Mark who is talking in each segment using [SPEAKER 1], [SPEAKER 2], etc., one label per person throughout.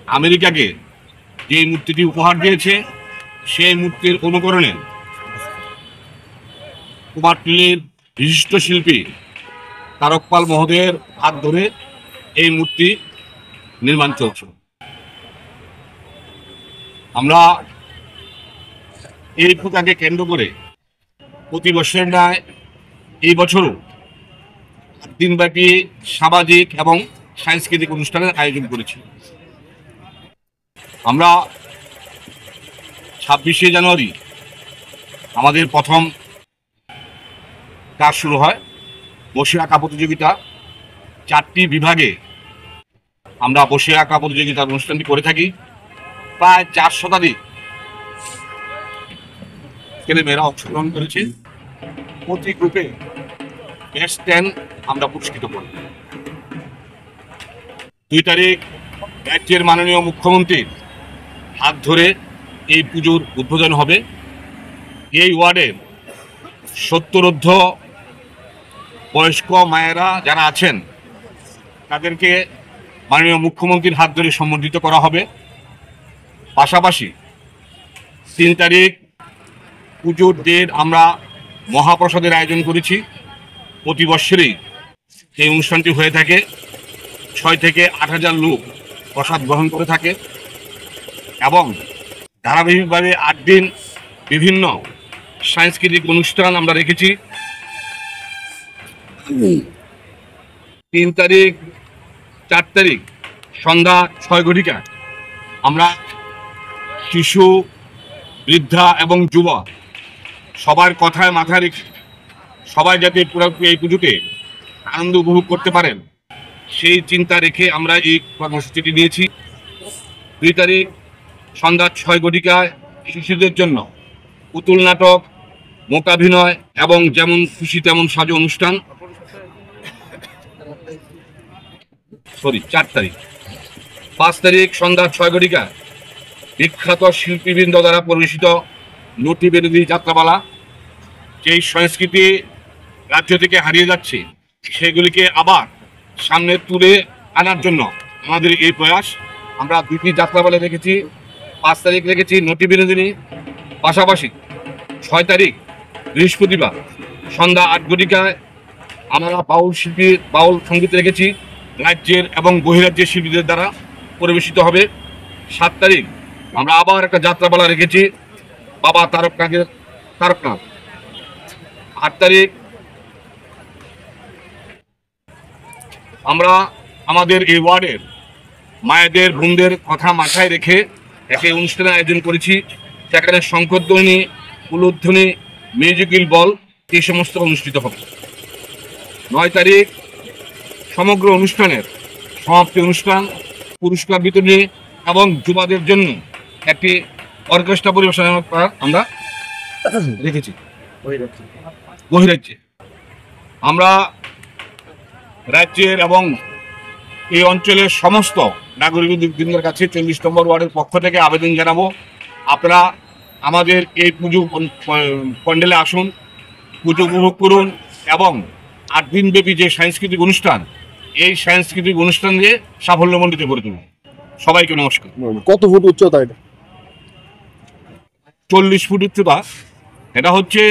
[SPEAKER 1] আমেরিকাকে যে মূর্তিটি উপহার দিয়েছে সেই মূর্তির অনুকরণে কুমারটুলির বিশিষ্ট শিল্পী তারক পাল মহোদয়ের হাত ধরে এই মূর্তি নির্মাণ চলছে। আমরা এই পূজাকে কেন্দ্র করে প্রতি বছরের ন্যায় এই বছরও দিনব্যাপী সামাজিক এবং সাংস্কৃতিক অনুষ্ঠানের আয়োজন করেছি। আমরা 26শে জানুয়ারি আমাদের প্রথম কাজ শুরু হয়। বসে আঁকা প্রতিযোগিতা 4টি বিভাগে আমরা বসে আঁকা প্রতিযোগিতার অনুষ্ঠানটি করে থাকি। প্রায় 4 শতাধিক ছেলেমেয়েরা অংশগ্রহণ করেছে। প্রতি গ্রুপে বেস্ট 10 আমরা পুরস্কৃত করি। 2 তারিখ রাজ্যের মাননীয় মুখ্যমন্ত্রীর হাত ধরে এই পুজোর উদ্বোধন হবে। এই ওয়ার্ডের 70ঊর্ধ্ব বয়স্ক মায়েরা যারা আছেন তাদেরকে মাননীয় মুখ্যমন্ত্রীর হাত ধরে সম্মানিত করা হবে। পাশাপাশি 3 তারিখ পুজোর দিন আমরা মহাপ্রসাদের আয়োজন করেছি। প্রতি বছরই এই অনুষ্ঠানটি হয়ে থাকে। 6 থেকে 8,000 লোক প্রসাদ গ্রহণ করে থাকে এবং ধারাবাহিকভাবে 8 দিন বিভিন্ন সাংস্কৃতিক অনুষ্ঠান আমরা রেখেছি। 3 তারিখ 4 তারিখ সন্ধ্যা 6 ঘটিকা আমরা শিশু, বৃদ্ধা এবং যুবা সবার কথায় মাথায় রেখে সবাই যাতে পুরোপুরি এই পুজোতে আনন্দ উপভোগ করতে পারেন সেই চিন্তা রেখে আমরা এই কর্মসূচিটি নিয়েছি। 2 তারিখ সন্ধ্যা 6 ঘটিকায় শিশুদের জন্য পুতুল নাটক, মূকাভিনয় এবং যেমন খুশি তেমন সাজো অনুষ্ঠান। 4 তারিখ 5 তারিখ সন্ধ্যা 6 ঘটিকায় বিখ্যাত শিল্পীবৃন্দ দ্বারা পরিবেশিত নটি বিরোধী যাত্রাপালা। যেই সংস্কৃতি রাজ্য থেকে হারিয়ে যাচ্ছে সেগুলিকে আবার সামনে তুলে আনার জন্য আমাদের এই প্রয়াস। আমরা 2টি যাত্রাপালা রেখেছি। 5 তারিখ রেখেছি নটি বিনোদিনী। পাশাপাশি 6 তারিখ বৃহস্পতিবার সন্ধ্যা 8 ঘটিকায় আমরা বাউল সঙ্গীত রেখেছি রাজ্যের এবং বহিরাজ্যের শিল্পীদের দ্বারা পরিবেশিত হবে। 7 তারিখ আমরা আবার একটা যাত্রাপালা রেখেছি বাবা তারকনাথ। 8 তারিখ আমরা আমাদের এই ওয়ার্ডের মায়েদের বোনদের কথা মাথায় রেখে একটি অনুষ্ঠানের আয়োজন করেছি। সেখানে শঙ্করধ্বনি, উলুধ্বনি, মিউজিক্যাল বল এই সমস্ত অনুষ্ঠিত হবে। 9 তারিখ সমগ্র অনুষ্ঠানের সমাপ্তি অনুষ্ঠান, পুরস্কার বিতরণী এবং যুবাদের জন্য একটি অর্কেস্ট্রা পরিবেশনা করার আমরা রেখেছি বহিরাজ্যে। আমরা রাজ্যের এবং এই অঞ্চলের সমস্ত নাগরিকদের কাছে 40 নম্বর ওয়ার্ডের পক্ষ থেকে আবেদন জানাবো, আপনারা আমাদের এই পুজো প্যান্ডেলে আসুন, পুজো উপভোগ করুন এবং 8 দিনব্যাপী যে সাংস্কৃতিক অনুষ্ঠান এই সাংস্কৃতিক অনুষ্ঠান দিয়ে সাফল্যমণ্ডিত করে তুলুন। সবাইকে নমস্কার।
[SPEAKER 2] কত ফুট উচ্চতা এটা?
[SPEAKER 1] 40 ফুট উচ্চতা। এটা হচ্ছে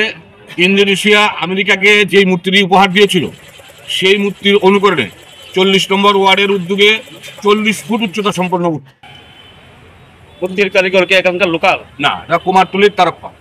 [SPEAKER 1] ইন্দোনেশিয়া আমেরিকাকে যেই মূর্তিটি উপহার দিয়েছিল সেই মূর্তির অনুকরণে 40 নম্বর ওয়ার্ডের উদ্যোগে 40 ফুট উচ্চতা সম্পন্ন মূর্তি।
[SPEAKER 3] মূর্তির কারিগর কি এখানকার লোকাল?
[SPEAKER 1] না, এটা কুমারটুলির তারক পাল।